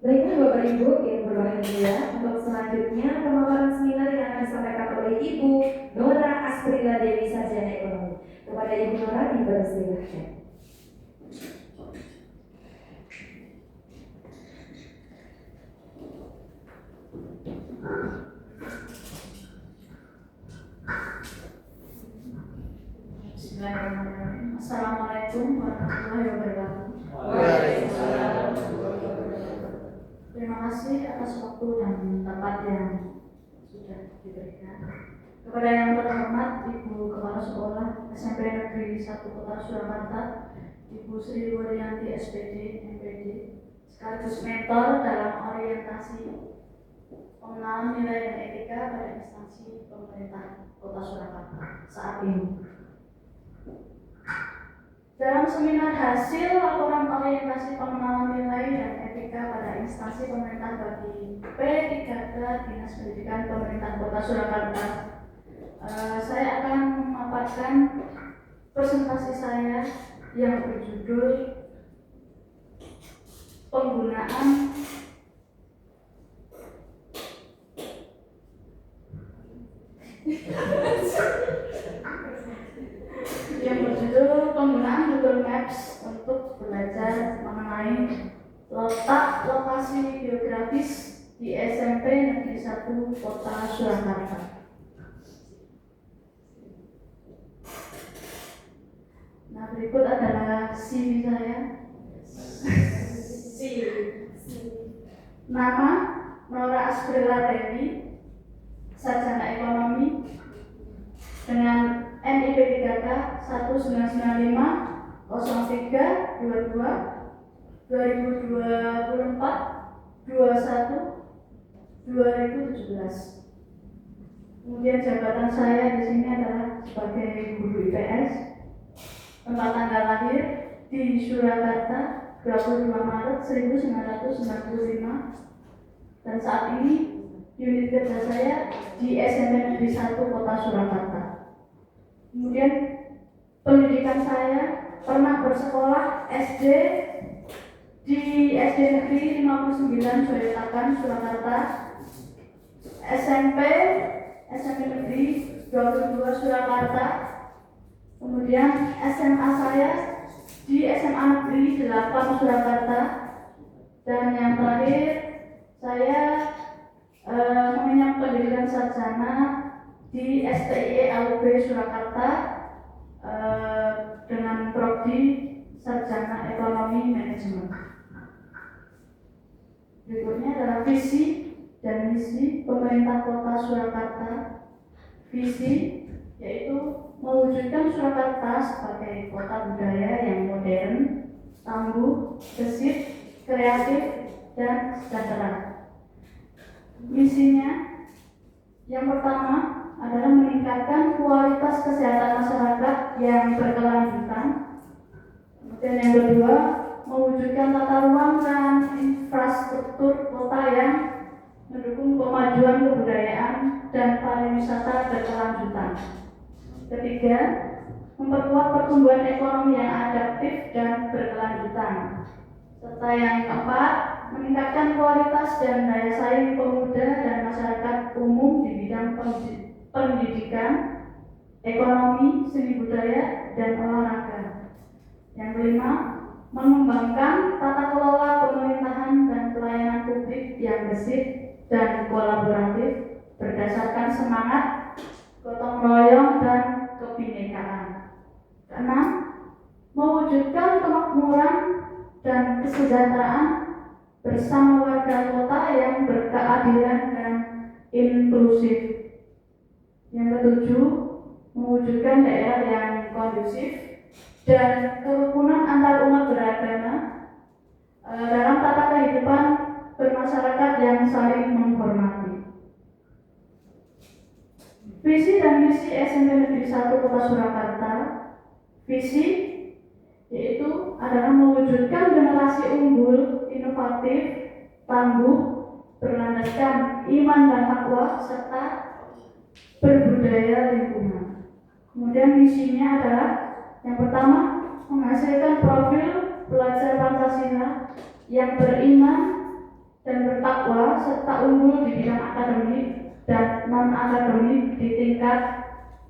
Baiklah Bapak Ibu yang berbahagia, untuk selanjutnya pemaparan seminar yang akan disampaikan oleh Ibu Nora Asprila Dewi Sarjana Ekonomi. Kepada Ibu Nora dipersilahkan. Bismillahirrahmanirrahim. Assalamualaikum warahmatullahi wabarakatuh. Waalaikumsalam. Terima kasih atas waktu dan tempat yang sudah diberikan. Kepada yang terhormat Ibu Kepala Sekolah SMP Negeri 1 Kota Surakarta, Ibu Sri Wuryanti SPD MPD, sekaligus mentor dalam orientasi pengenalan nilai dan etika pada instansi pemerintah Kota Surakarta saat ini. Dalam seminar hasil laporan orientasi pengenalan nilai dan etika pada instansi pemerintah bagi P3K Dinas Pendidikan Pemerintah Kota Surakarta, saya akan memaparkan presentasi saya yang berjudul penggunaan Google Maps untuk belajar mengenai letak lokasi geografis di SMP Negeri 1 Kota Surakarta. Nah, berikut adalah CV saya. Nama Nora Asprila Dewi, Sarjana Ekonomi dengan NIP 3K 1995 03 22 2024 21 2017. Kemudian jabatan saya di sini adalah sebagai guru IPS. Tempat tanggal lahir di Surakarta 25 Maret 1995. Dan saat ini unit kerja saya di SMP Negeri 1 Kota Surakarta. Kemudian pendidikan saya pernah bersekolah SD di SD Negeri 59 Joyotakan, Surakarta, SMP Negeri 22 Surakarta, kemudian SMA saya di SMA Negeri 8 Surakarta, dan yang terakhir saya mengenyam pendidikan sarjana di STIE AUB Surakarta dengan prodi sarjana ekonomi manajemen. Berikutnya adalah visi dan misi pemerintah Kota Surakarta. Visi yaitu mewujudkan Surakarta sebagai kota budaya yang modern, tangguh, gesit, kreatif, dan sejahtera. Misinya yang pertama adalah meningkatkan kualitas kesehatan masyarakat yang berkelanjutan. Kemudian yang kedua, mewujudkan tata ruang dan infrastruktur kota yang mendukung kemajuan kebudayaan dan pariwisata berkelanjutan. Ketiga, memperkuat pertumbuhan ekonomi yang adaptif dan berkelanjutan. Serta yang keempat, meningkatkan kualitas dan daya saing pemuda dan masyarakat umum di bidang pendidikan, ekonomi, seni budaya, dan olahraga. Yang kelima, mengembangkan tata kelola pemerintahan dan pelayanan publik yang gesit dan kolaboratif berdasarkan semangat gotong royong dan kebinekaan. Keenam, mewujudkan kemakmuran dan kesejahteraan bersama warga kota yang berkeadilan dan inklusif. Yang ketujuh, mewujudkan daerah yang kondusif dan kerukunan antar umat beragama dalam tata kehidupan bermasyarakat yang saling menghormati. Visi dan misi SMP Negeri 1 Kota Surakarta. Visi yaitu adalah mewujudkan generasi unggul, inovatif, tangguh, berlandaskan iman dan takwa, serta berbudaya lingkungan. Kemudian misinya adalah yang pertama, menghasilkan profil pelajar Pancasila yang beriman, dan bertakwa serta unggul di bidang akademik dan non-akademik di tingkat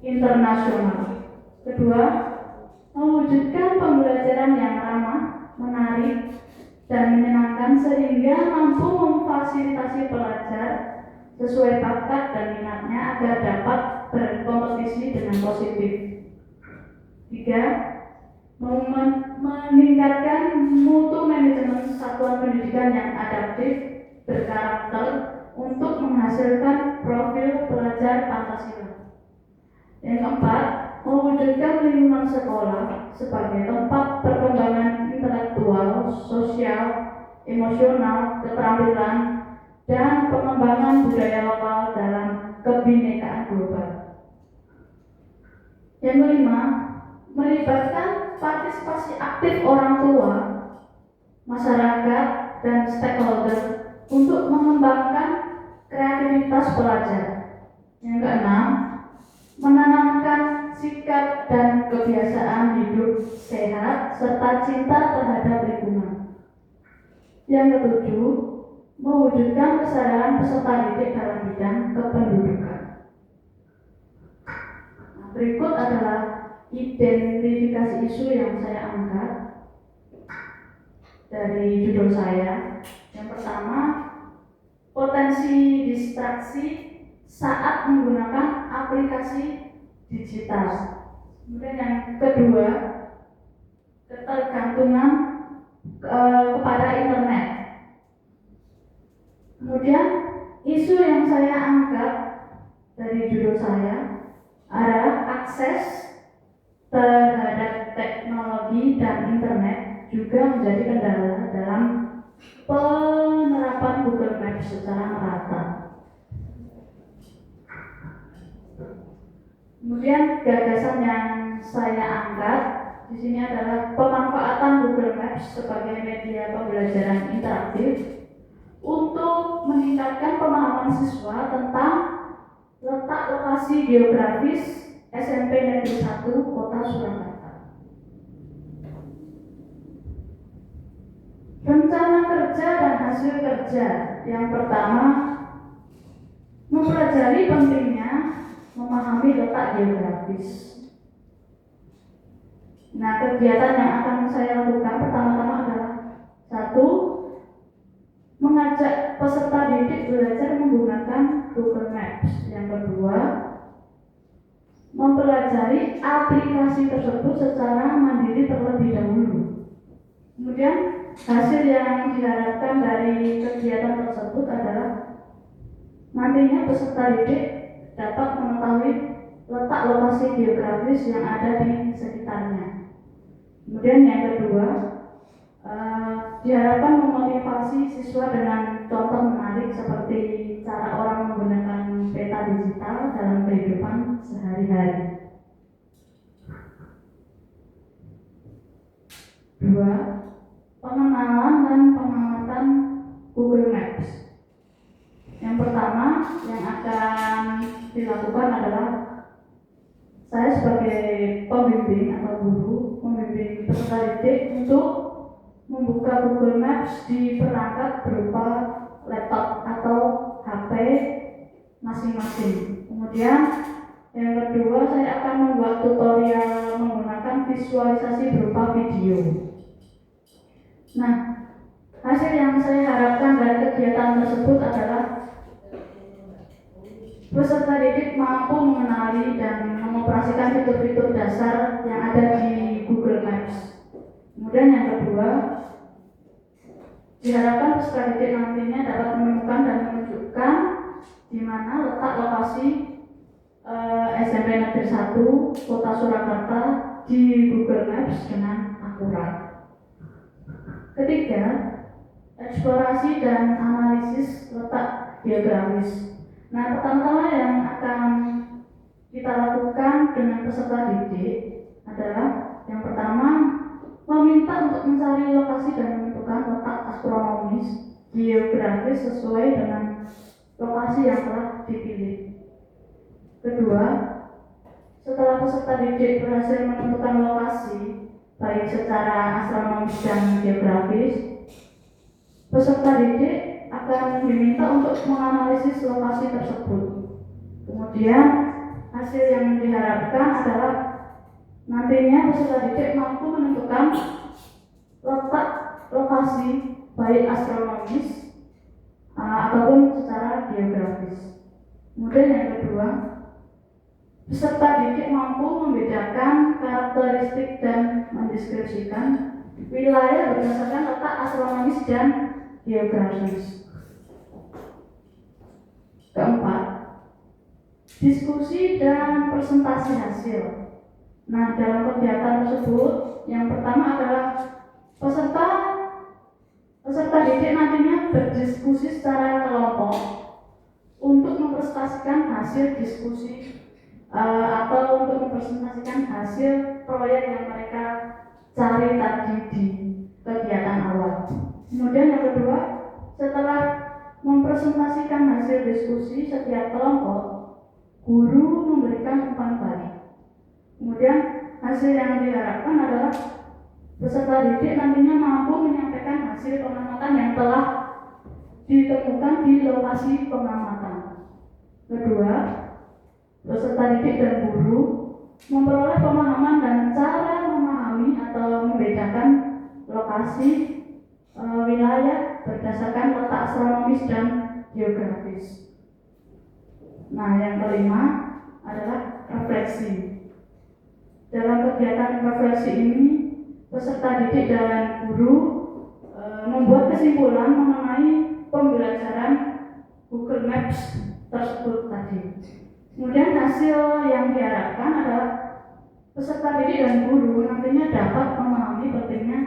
internasional. Kedua, mewujudkan pembelajaran yang ramah, menarik, dan menyenangkan sehingga mampu memfasilitasi pelajar sesuai bakat dan minatnya agar dapat berkompetisi dengan positif. Tiga, meningkatkan mutu manajemen satuan pendidikan yang adaptif, berkarakter untuk menghasilkan profil pelajar Pancasila. Yang keempat, mewujudkan lingkungan sekolah sebagai tempat perkembangan intelektual, sosial, emosional, keterampilan, dan pengembangan budaya lokal dalam kebinekaan global. Yang kelima, melibatkan partisipasi aktif orang tua, masyarakat, dan stakeholder untuk mengembangkan kreativitas pelajar. Yang keenam, menanamkan sikap dan kebiasaan hidup sehat serta cinta terhadap lingkungan. Yang ketujuh, mewujudkan kesadaran peserta didik dalam bidang kependudukan. Berikut adalah identifikasi isu yang saya angkat dari judul saya. Yang pertama, potensi distraksi saat menggunakan aplikasi digital. Kemudian yang kedua, ketergantungan kepada internet. Kemudian isu yang saya angkat dari judul saya adalah akses terhadap teknologi dan internet juga menjadi kendala dalam penerapan Google Maps secara merata. Kemudian gagasan yang saya angkat di sini adalah pemanfaatan Google Maps sebagai media pembelajaran interaktif untuk meningkatkan pemahaman siswa tentang letak lokasi geografis SMP Negeri 1 Kota Surakarta. Rencana kerja dan hasil kerja. Yang pertama, mempelajari pentingnya memahami letak geografis. Nah, kegiatan yang akan saya lakukan pertama-tama adalah satu, mengajak peserta didik belajar menggunakan Google Maps. Yang kedua, mempelajari aplikasi tersebut secara mandiri terlebih dahulu. Kemudian hasil yang diharapkan dari kegiatan tersebut adalah nantinya peserta didik dapat mengetahui letak lokasi geografis yang ada di sekitarnya. Kemudian yang kedua, diharapkan memotivasi siswa dengan contoh menarik seperti cara orang menggunakan peta digital dalam kehidupan sehari-hari. Dua, pengenalan dan pengamatan Google Maps. Yang pertama yang akan dilakukan adalah saya sebagai pembimbing atau guru membimbing peserta didik untuk membuka Google Maps di perangkat berupa laptop atau HP masing-masing. Kemudian yang kedua, saya akan membuat tutorial menggunakan visualisasi berupa video. Nah, hasil yang saya harapkan dari kegiatan tersebut adalah peserta didik mampu mengenali dan mengoperasikan fitur-fitur dasar yang ada di Google Maps. Kemudian yang kedua, diharapkan peserta didik nantinya dapat menemukan dan menunjukkan di mana letak lokasi SMP Negeri 1 Kota Surakarta di Google Maps dengan akurat. Ketiga, eksplorasi dan analisis letak geografis. Nah, pertama yang akan kita lakukan dengan peserta didik adalah yang pertama, meminta untuk mencari lokasi dan menentukan letak astronomis geografis sesuai dengan lokasi yang telah dipilih. Kedua, setelah peserta didik berhasil menentukan lokasi baik secara astronomis dan geografis, peserta didik akan diminta untuk menganalisis lokasi tersebut. Kemudian hasil yang diharapkan adalah nantinya peserta didik mampu menentukan letak lokasi baik astronomis ataupun secara geografis. Kemudian yang kedua, peserta didik mampu membedakan karakteristik dan mendeskripsikan wilayah berdasarkan letak astronomis dan geografis. Keempat, diskusi dan presentasi hasil. Nah, dalam kegiatan tersebut, yang pertama adalah peserta didik nantinya berdiskusi secara kelompok untuk mempresentasikan hasil diskusi atau untuk mempresentasikan hasil proyek yang mereka cari tadi di kegiatan awal. Kemudian yang kedua, setelah mempresentasikan hasil diskusi setiap kelompok, guru memberikan umpan balik. Kemudian hasil yang diharapkan adalah peserta didik nantinya mampu menyampaikan hasil pengamatan yang telah ditemukan di lokasi pengamatan. Kedua, peserta didik dan guru memperoleh pemahaman dan cara memahami atau membedakan lokasi wilayah berdasarkan letak astronomis dan geografis. Nah, yang kelima adalah refleksi. Dalam kegiatan refleksi ini, peserta didik dan guru membuat kesimpulan mengenai pembelajaran Google Maps tersebut tadi. Kemudian hasil yang diharapkan adalah peserta didik dan guru nantinya dapat memahami pentingnya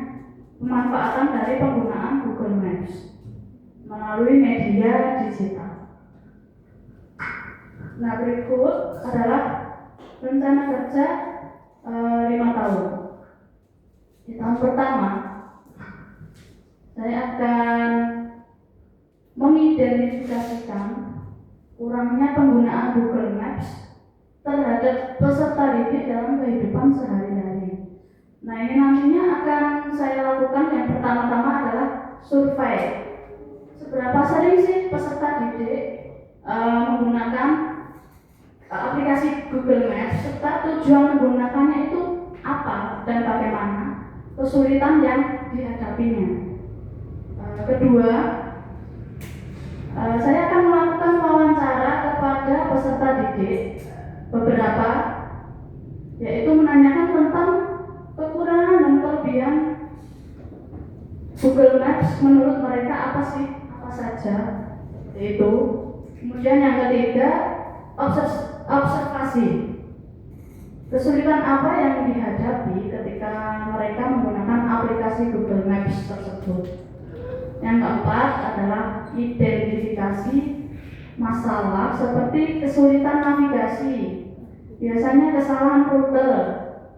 pemanfaatan dari penggunaan Google Maps melalui media digital. Nah, berikut adalah rencana kerja 5 tahun. Di tahun pertama, saya akan mengidentifikasikan kurangnya penggunaan Google Maps terhadap peserta didik dalam kehidupan sehari-hari. Nah, ini nantinya akan saya lakukan yang pertama-tama adalah survei. Seberapa sering sih peserta didik menggunakan aplikasi Google Maps serta tujuan menggunakannya itu apa dan bagaimana, kesulitan yang dihadapinya. Kedua, saya akan melakukan wawancara kepada peserta didik beberapa, yaitu menanyakan tentang kekurangan dan kelebihan Google Maps menurut mereka apa saja itu. Kemudian yang ketiga, observasi. Kesulitan apa yang dihadapi ketika mereka menggunakan aplikasi Google Maps tersebut. Yang keempat adalah identifikasi masalah seperti kesulitan navigasi, biasanya kesalahan rute,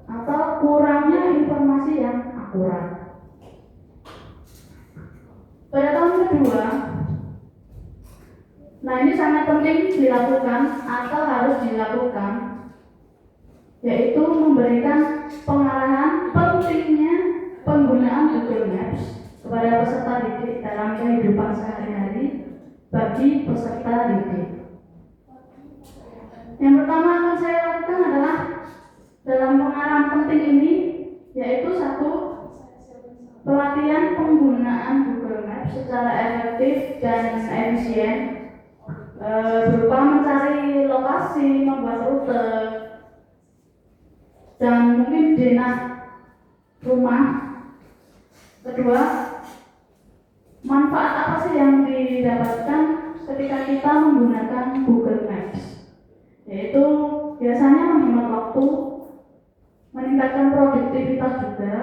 atau kurangnya informasi yang akurat. Pada tahun kedua, nah ini sangat penting dilakukan atau harus dilakukan, yaitu memberikan pengarahan pentingnya penggunaan Google Maps kepada peserta didik dalam kehidupan sehari-hari bagi peserta didik. Yang pertama akan saya lakukan adalah dalam pengarahan penting ini, yaitu satu, pelatihan penggunaan Google Maps secara efektif dan efisien, berupa mencari lokasi, membuat rute, dan mungkin denah rumah. Kedua, manfaat apa sih yang didapatkan ketika kita menggunakan Google Maps? Yaitu biasanya menghemat waktu, meningkatkan produktivitas juga,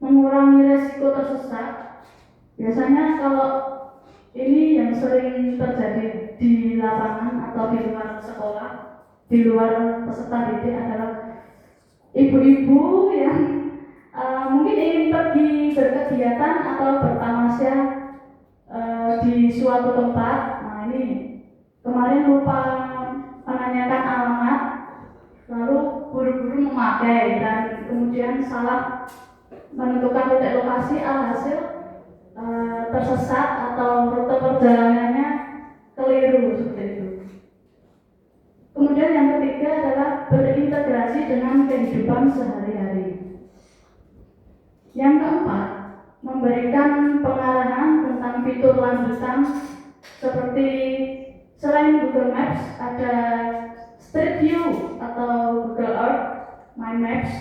mengurangi resiko tersesat. Biasanya kalau ini yang sering terjadi di lapangan atau di luar sekolah, di luar peserta didik adalah ibu-ibu yang mungkin ingin pergi berkegiatan atau bertamasya di suatu tempat. Nah, ini kemarin lupa menanyakan alamat, lalu buru-buru memakai dan kemudian salah menentukan titik lokasi, alhasil tersesat atau rute perjalanannya keliru seperti itu. Kemudian yang ketiga adalah berintegrasi dengan kehidupan sehari-hari. Yang keempat, memberikan pengarahan tentang fitur lanjutan seperti selain Google Maps ada Street View atau Google Earth, My Maps.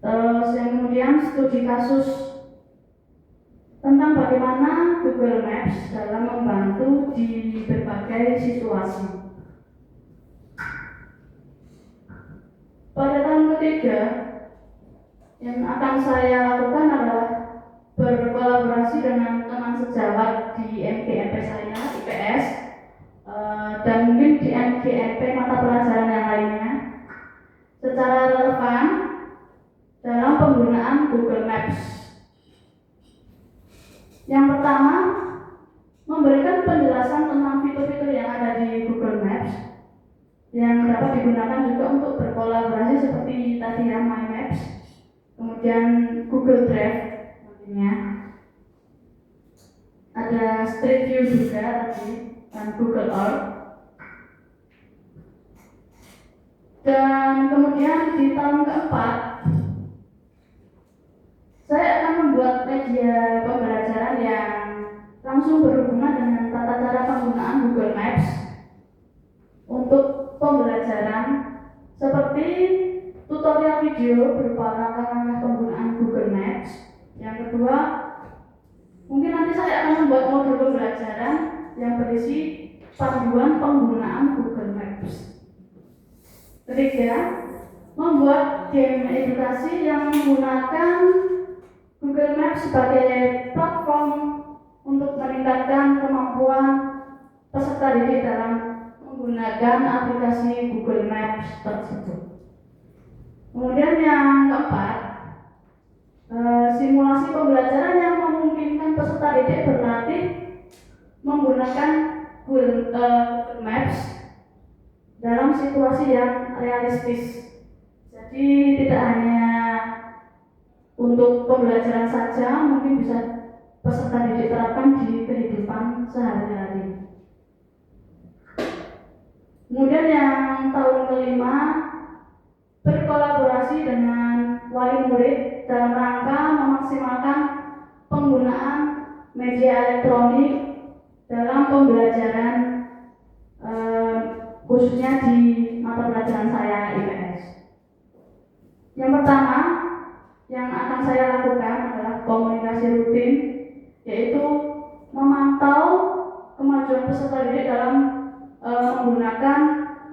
Terus yang kemudian studi kasus tentang bagaimana Google Maps dalam membantu di berbagai situasi. Pada tahun ketiga, yang akan saya lakukan adalah berkolaborasi dengan teman sejawat di MGMP saya, IPS, dan mungkin di MGMP mata pelajaran yang lainnya secara relevan dalam penggunaan Google Maps. Yang pertama, memberikan penjelasan tentang fitur-fitur yang ada di Google Maps yang dapat digunakan juga untuk berkolaborasi seperti tadi ya, My Maps, kemudian Google Drive nantinya, ada Street View juga tadi, dan Google Earth. Dan kemudian di tahun keempat, saya akan membuat media pembelajaran yang langsung berhubungan dengan tata cara penggunaan Google Maps untuk pembelajaran seperti tutorial video berupa langkah-langkah penggunaan Google Maps. Yang kedua, mungkin nanti saya akan membuat modul pembelajaran yang berisi panduan penggunaan Google Maps. Ketiga, membuat game edukasi yang menggunakan Google Maps sebagai platform untuk meningkatkan kemampuan peserta didik dalam menggunakan aplikasi Google Maps tersebut. Kemudian yang keempat, simulasi pembelajaran yang memungkinkan peserta didik berlatih menggunakan Google Maps dalam situasi yang realistis. Jadi tidak hanya untuk pembelajaran saja, mungkin bisa peserta didik terapkan di kehidupan sehari-hari. Kemudian yang tahun kelima, berkolaborasi dengan wali murid dalam rangka memaksimalkan penggunaan media elektronik dalam pembelajaran, khususnya di mata pelajaran saya IPS. Yang pertama yang akan saya lakukan adalah komunikasi rutin, yaitu memantau kemajuan peserta didik dalam menggunakan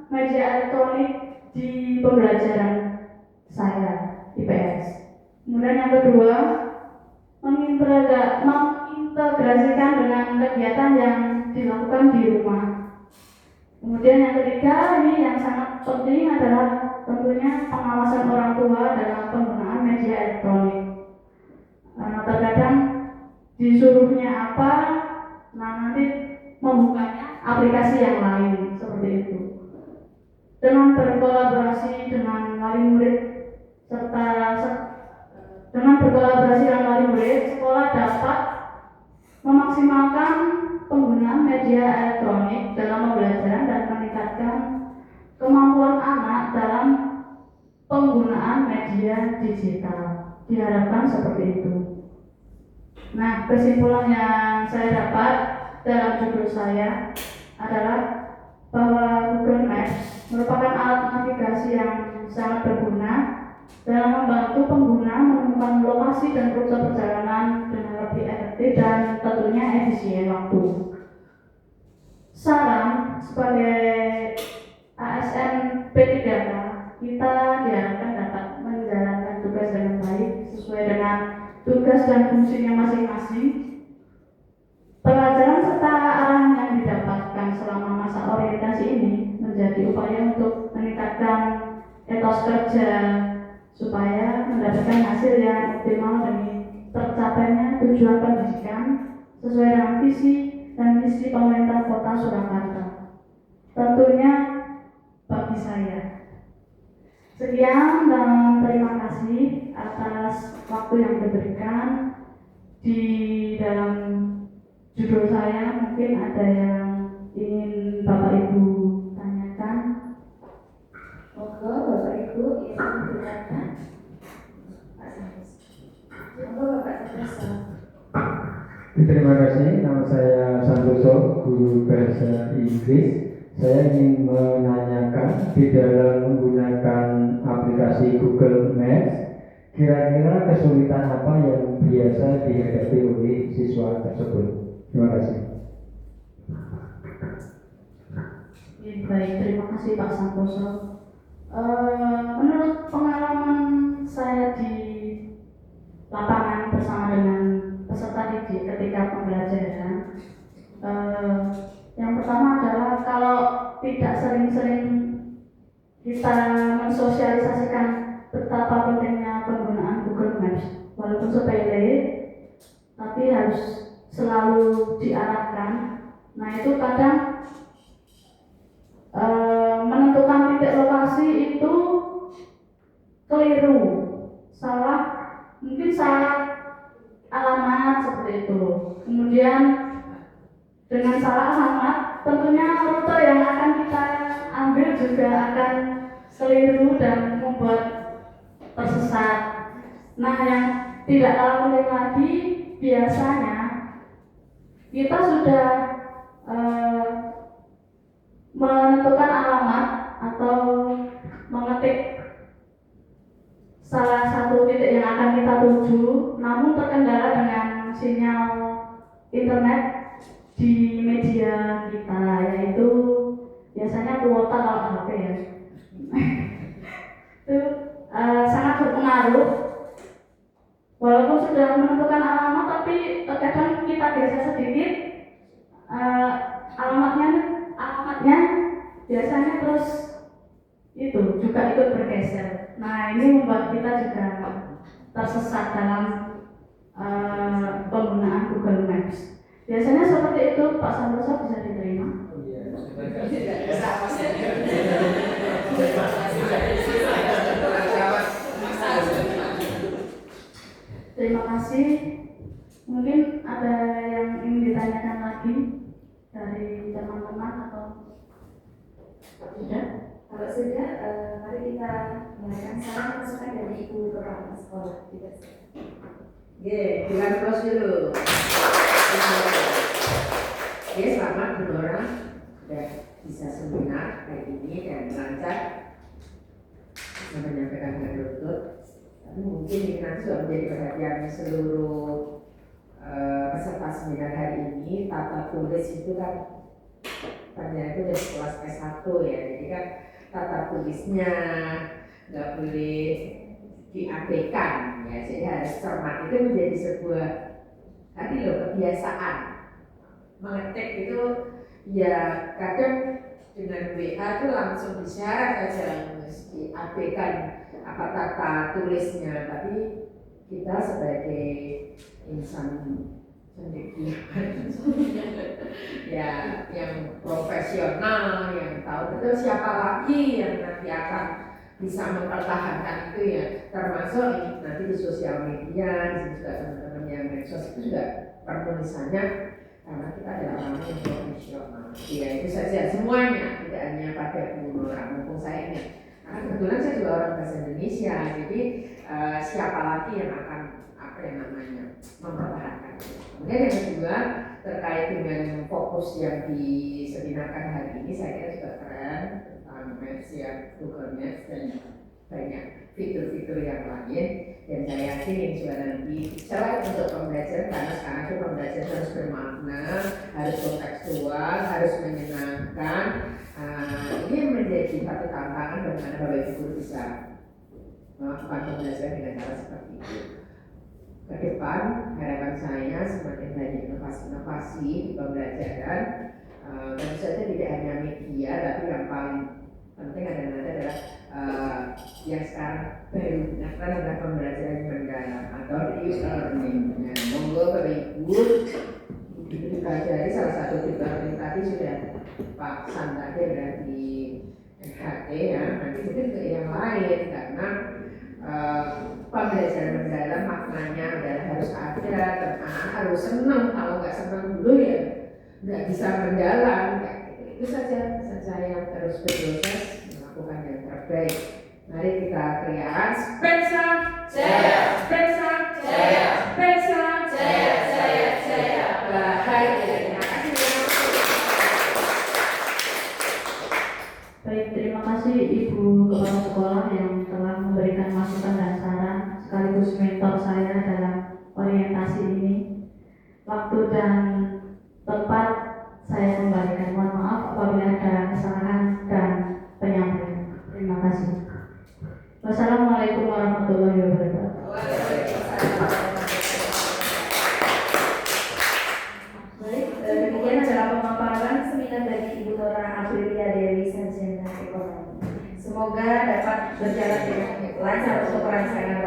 media elektronik di pembelajaran saya IPS. Kemudian yang kedua, mengintegrasikan dengan kegiatan yang dilakukan di rumah. Kemudian yang ketiga, ini yang sangat penting adalah tentunya pengawasan orang tua dalam penggunaan media elektronik. Terkadang disuruhnya apa, nanti membukanya aplikasi yang lain seperti itu. Dengan berkolaborasi dengan wali murid sekolah dapat memaksimalkan penggunaan media elektronik dalam pembelajaran dan meningkatkan kemampuan anak dalam penggunaan media digital. Diharapkan seperti itu. Nah, kesimpulan yang saya dapat dalam judul saya adalah bahwa Google Maps merupakan alat navigasi yang sangat berguna dalam membantu pengguna menemukan lokasi dan rute perjalanan dengan lebih efektif dan tentunya efisien waktu. Saran sebagai ASN P3K, kita diharapkan dapat menjalankan tugas dengan baik sesuai dengan tugas dan fungsinya masing-masing. Pelajaran serta arahan yang didapatkan selama masa orientasi ini menjadi upaya untuk meningkatkan etos kerja supaya mendapatkan hasil yang optimal demi tercapainya tujuan pendidikan sesuai dengan visi dan misi pemerintah Kota Surakarta. Tentunya bagi saya. Sekian dan terima kasih atas waktu yang diberikan. di dalam judul saya mungkin ada yang ingin Bapak Ibu tanyakan. Monggo Bapak Ibu yang ingin bertanya. Pak Santos. Monggo Bapak Santos. Terima kasih, nama saya Santoso, guru bahasa Inggris. Saya ingin menanyakan di dalam menggunakan aplikasi Google Maps, kira-kira kesulitan apa yang biasa dihadapi oleh siswa tersebut? Terima kasih. Baik, terima kasih Pak Santoso. Menurut pengalaman saya di lapangan bersama dengan peserta didik ketika pembelajaran, yang pertama adalah kalau tidak sering-sering kita mensosialisasikan betapa pentingnya penggunaan Google Maps, walaupun sepele, tapi harus selalu diarahkan. Nah itu kadang menentukan titik lokasi itu keliru, mungkin salah alamat seperti itu. Kemudian dengan salah alamat, tentunya rute yang akan kita ambil juga akan keliru dan membuat tersesat. Nah, yang tidak kalah penting lagi, biasanya kita sudah menentukan alamat atau mengetik salah satu titik yang akan kita tuju, namun terkendala dengan sinyal internet di media kita, yaitu biasanya kuota kalau HP ya. Itu sangat berpengaruh. Walaupun sudah menentukan alamat, tapi terkadang kita geser sedikit, alamatnya biasanya terus itu juga ikut bergeser. Nah ini membuat kita juga tersesat dalam penggunaan Google Maps. Biasanya seperti itu, Pak Santoso, bisa diterima? Terima kasih. Mungkin ada yang ingin ditanyakan lagi dari teman-teman atau sudah? Kalau sudah, mari kita mulaikan saran masukan dari Ibu Kepala Sekolah. Bilang terus dulu. Selamat Bendora sudah bisa seminar hari ini dan lancar bisa menyampaikan dengan lutut. Tapi mungkin ini nanti sudah menjadi perhatian seluruh peserta seminar hari ini. Tata tulis itu kan ternyata itu dari kelas S1 ya, jadi kan tata tulisnya nggak boleh diabaikan ya, jadi harus cermat. Itu menjadi sebuah kebiasaan mengetik itu ya, kadang dengan WA itu langsung disyarat saja diabaikan apa tata tulisnya, tapi kita sebagai insan cendekiawan ya yang profesional, yang tahu betul siapa lagi yang nanti akan bisa mempertahankan itu ya, termasuk ini nanti di sosial media, di sini juga teman-teman yang medsos itu juga penulisannya, karena kita adalah orang yang profesional. Ya itu saja semuanya, tidak hanya pada Bu Nora, mumpung saya ini. Karena kebetulan saya juga orang bahasa Indonesia, jadi siapa lagi yang akan mempertahankan. Kemudian yang kedua terkait dengan fokus yang diseminarkan hari ini, saya kira juga keren tentang Maps ya, Google Maps dan banyak fitur-fitur yang lain. Dan saya yakin ini juga nanti selain untuk pembelajaran, karena sekarang itu pembelajaran harus bermakna, harus kontekstual, harus menyenangkan. Ini menjadi satu tantangan bagaimana Bapak Ibu guru bisa melakukan pembelajaran dengan cara seperti itu. Ke depan harapan saya semakin banyak inovasi-inovasi di pembelajaran. Tentu saja tidak hanya media, tapi yang paling penting adalah yang sekarang baru digunakan adalah pembelajaran mendalam atau e-learning. Nah, monggo Bapak Ibu dipelajari salah satu e-learning tadi sudah Pak Santa dari NHT ya, nanti mungkin ke yang lain karena pembelajaran mendalam maknanya adalah harus ada harus senang, kalau nggak senang dulu ya nggak bisa berjalan. Kayak gitu. Itu saja pesan saya, terus berproses melakukan yang terbaik. Mari kita teriak Spensa Jaya, Spensa Jaya, Spensa Jaya, Jaya. Bahagia. Terima kasih. Baik, terima kasih Ibu Kepala Sekolah yang telah memberikan masukan dan saran sekaligus mentor saya dalam orientasi ini. Waktu dan tempat saya kembalikan. Mohon maaf apabila ada kesalahan dan penyampaian. Terima kasih. Wassalamualaikum warahmatullahi wabarakatuh. Baik, demikian adalah pemaparan seminar dari Ibu Nora Aprilia Dewi Sarjana Ekonomi. Semoga dapat berjalan dengan lancar untuk rangsangan